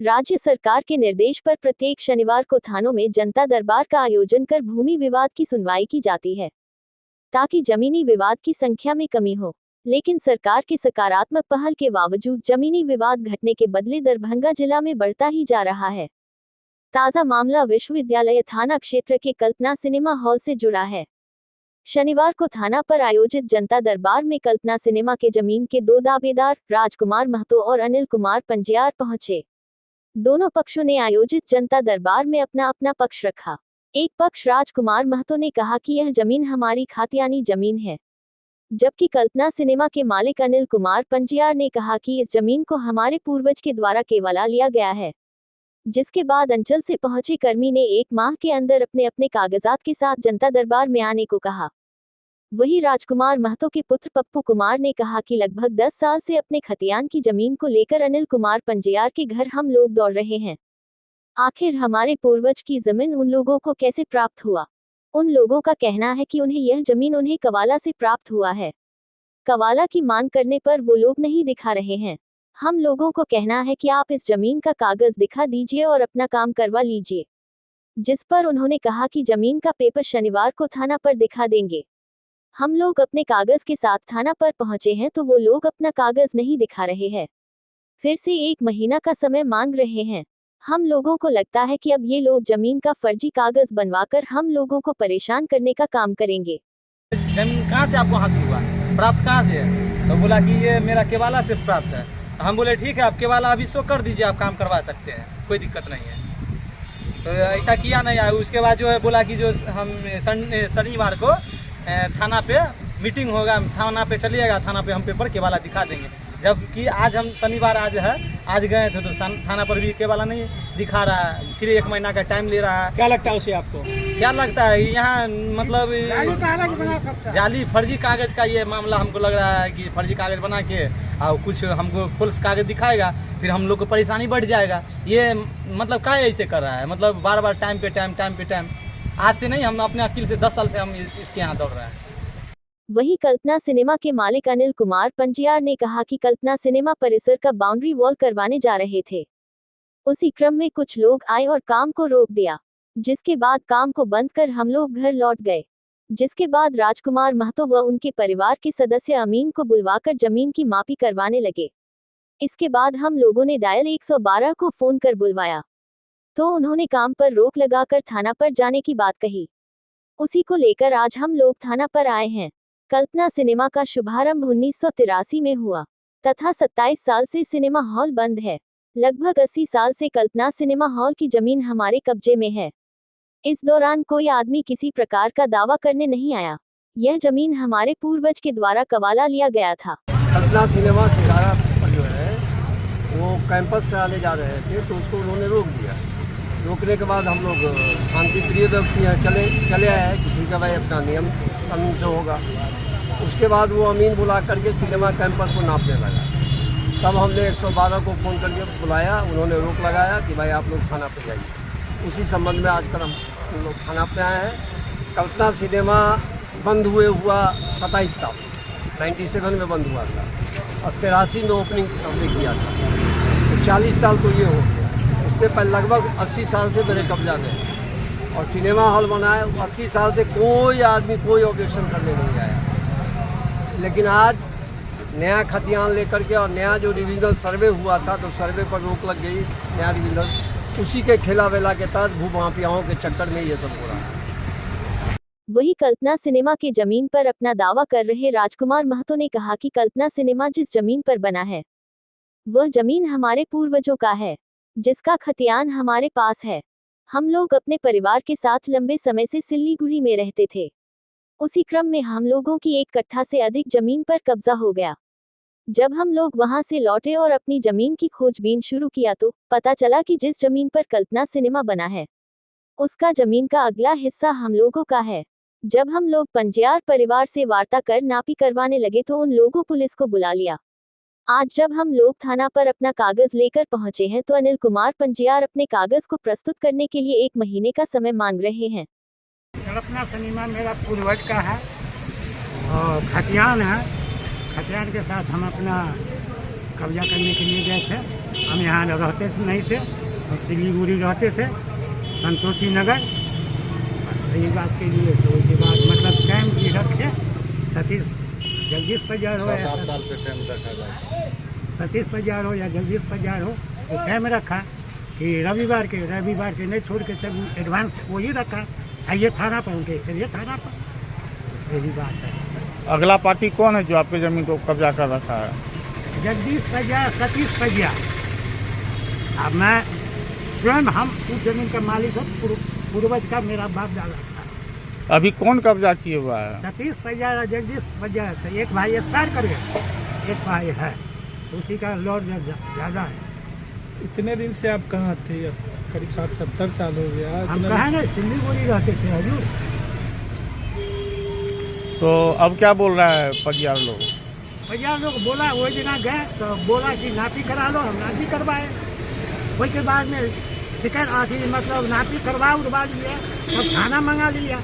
राज्य सरकार के निर्देश पर प्रत्येक शनिवार को थानों में जनता दरबार का आयोजन कर भूमि विवाद की सुनवाई की जाती है, ताकि जमीनी विवाद की संख्या में कमी हो। लेकिन सरकार के सकारात्मक पहल के बावजूद जमीनी विवाद घटने के बदले दरभंगा जिला में बढ़ता ही जा रहा है। ताजा मामला विश्वविद्यालय थाना क्षेत्र के कल्पना सिनेमा हॉल से जुड़ा है। शनिवार को थाना पर आयोजित जनता दरबार में कल्पना सिनेमा के जमीन के दो दावेदार राजकुमार महतो और अनिल कुमार पंजियार पहुंचे। दोनों पक्षों ने आयोजित जनता दरबार में अपना अपना पक्ष रखा। एक पक्ष राजकुमार महतो ने कहा कि यह जमीन हमारी खातियानी जमीन है, जबकि कल्पना सिनेमा के मालिक अनिल कुमार पंजियार ने कहा कि इस जमीन को हमारे पूर्वज के द्वारा केवला लिया गया है। जिसके बाद अंचल से पहुंचे कर्मी ने 1 माह के अंदर अपने अपने कागजात के साथ जनता दरबार में आने को कहा। वहीं राजकुमार महतो के पुत्र पप्पू कुमार ने कहा कि लगभग 10 साल से अपने खतियान की जमीन को लेकर अनिल कुमार पंजियार के घर हम लोग दौड़ रहे हैं। आखिर हमारे पूर्वज की जमीन उन लोगों को कैसे प्राप्त हुआ? उन लोगों का कहना है कि उन्हें यह जमीन उन्हें कवाला से प्राप्त हुआ है। कवाला की मांग करने पर वो लोग नहीं दिखा रहे हैं। हम लोगों को कहना है कि आप इस जमीन का कागज दिखा दीजिए और अपना काम करवा लीजिए। जिस पर उन्होंने कहा कि जमीन का पेपर शनिवार को थाना पर दिखा देंगे। हम लोग अपने कागज के साथ थाना पर पहुंचे हैं तो वो लोग अपना कागज नहीं दिखा रहे हैं। फिर से 1 महीना का समय मांग रहे हैं। हम लोगों को लगता है कि अब ये लोग जमीन का फर्जी कागज बनवाकर हम लोगों को परेशान करने का काम करेंगे। जमीन कहाँ से आपको हासिल हुआ, प्राप्त कहाँ से है? तो बोला कि ये मेरा केवाला से प्राप्त है। हम बोले ठीक है, आप केवाला अभी शो कर दीजिए, आप काम करवा सकते हैं, कोई दिक्कत नहीं है। तो ऐसा किया नहीं है। उसके बाद जो है बोला कि जो हम शनिवार को थाना पे मीटिंग होगा, थाना पे चलिएगा, थाना पे हम पेपर केवाला दिखा देंगे। जबकि आज हम शनिवार आज गए थे तो थाना पर भी केवाला नहीं दिखा रहा है। फिर 1 महीना का टाइम ले रहा है। क्या लगता है उसे आपको? क्या लगता है यहाँ मतलब जाली फर्जी कागज का ये मामला हमको लग रहा है कि फर्जी कागज बना के और कुछ हमको फुल्स कागज दिखाएगा, फिर हम लोग को परेशानी बढ़ जाएगा। ये मतलब क्या ऐसे कर रहा है? मतलब बार टाइम पे टाइम। आज से नहीं, हम अपने अकील से 10 साल से हम इसके यहाँ दौड़ रहे हैं। वहीं कल्पना सिनेमा के मालिक अनिल कुमार पंजियार ने कहा कि कल्पना सिनेमा परिसर का बाउंड्री वॉल करवाने जा रहे थे। उसी क्रम में कुछ लोग आए और काम को रोक दिया, जिसके बाद काम को बंद कर हम लोग घर लौट गए। जिसके बाद राजकुमार महतो व उनके परिवार के सदस्य अमीन को बुलवाकर जमीन की मापी करवाने लगे। इसके बाद हम लोगों ने डायल 112 को फोन कर बुलवाया तो उन्होंने काम पर रोक लगाकर थाना पर जाने की बात कही। उसी को लेकर आज हम लोग थाना पर आए हैं। कल्पना सिनेमा का शुभारंभ 1983 में हुआ तथा 27 साल से सिनेमा हॉल बंद है। लगभग 80 साल से कल्पना सिनेमा हॉल की जमीन हमारे कब्जे में है। इस दौरान कोई आदमी किसी प्रकार का दावा करने नहीं आया। यह जमीन हमारे पूर्वज के द्वारा कवाला लिया गया था। कल्पना सिनेमा सितारा पर जो है वो कैंपस कराने जा रहे थे तो उसको उन्होंने रोक दिया। रोकने के बाद हम लोग शांति प्रिय व्यक्ति हैं, चले आए कि ठीक है भाई, अपना नियम कानून से होगा। उसके बाद वो अमीन बुला करके सिनेमा कैंपस को नापने लगा। तब हमने 112 को फ़ोन करके बुलाया, उन्होंने रोक लगाया कि भाई आप लोग थाना पर जाइए। उसी संबंध में आजकल हम लोग थाना पे आए हैं। कल्पना सिनेमा बंद हुआ 27 साल, 97 में बंद हुआ था और 83 में ओपनिंग हमने किया था। तो 40 साल तो ये हो गया। उससे पहले लगभग 80 साल से मेरे कब्जा में है और सिनेमा हॉल बना है। 80 साल से कोई आदमी कोई ऑब्जेक्शन करने नहीं आया। लेकिन आज नया खतियान लेकर के और नया जो रिविजनल सर्वे हुआ था तो सर्वे पर रोक लग गई। नया रिविजनल उसी के खेला वेला के तहत भूमाफियाओं के चक्कर में ये सब हो रहा है। वही कल्पना सिनेमा के जमीन पर अपना दावा कर रहे राजकुमार महतो ने कहा कि कल्पना सिनेमा जिस जमीन पर बना है वह जमीन हमारे पूर्वजों का है, जिसका खतियान हमारे पास है। हम लोग अपने परिवार के साथ लंबे समय से सिल्लीगुड़ी में रहते थे। उसी क्रम में हम लोगों की 1 कट्ठा से अधिक जमीन पर कब्जा हो गया। जब हम लोग वहां से लौटे और अपनी जमीन की खोजबीन शुरू किया तो पता चला कि जिस जमीन पर कल्पना सिनेमा बना है उसका जमीन का अगला हिस्सा हम लोगों का है। जब हम लोग पंजियार परिवार से वार्ता कर नापी करवाने लगे तो उन लोगों पुलिस को बुला लिया। आज जब हम लोग थाना पर अपना कागज लेकर पहुंचे हैं तो अनिल कुमार पंजियार अपने कागज को प्रस्तुत करने के लिए 1 महीने का समय मांग रहे हैं। कल्पना सिनेमा मेरा पूर्वज का है और खतियान है। खतियान के साथ हम अपना कब्जा करने के लिए गए थे। हम यहाँ रहते नहीं थे, हम सिलीगुड़ी रहते थे, संतोषी नगर। यही बात के लिए तो उसके बाद मतलब टाइम भी रखे सतीश जगदीश पजार हो या 7 साल पे टाइम रखा जाए। सतीश पजार हो या जगदीश पजार हो, तो टाइम रखा कि रविवार के नहीं छोड़ के तब एडवांस वही रखा, आइए थाना पर, उनके चलिए थाना पर। बस यही बात है। अगला पार्टी कौन है जो आपके ज़मीन को कब्जा कर रखा है? जगदीश पजार, सतीश पजार। अब मैं स्वयं हम उस जमीन का मालिक हूँ, पूर्वज का मेरा बाप दादा था। अभी कौन कब्जा किए हुआ है? सतीश पजार और जगदीश पजार। तो एक भाई एक्सपायर कर गया, एक भाई है, उसी का लॉर्ड ज़्यादा है। इतने दिन से आप कहाँ थे? करीब 60-70 साल हो गया। हम कहाँ ना सिलीगुड़ी रहते थे हजूर। तो अब क्या बोल रहा है पजियार लोग? पजार लोग बोला, वो जगह गए तो बोला कि नापी करा लो, हम नापी करवाए। उसके बाद में शिकायत आखिर मतलब नापी करवा उड़वा लिया, तब थाना मंगा लिया।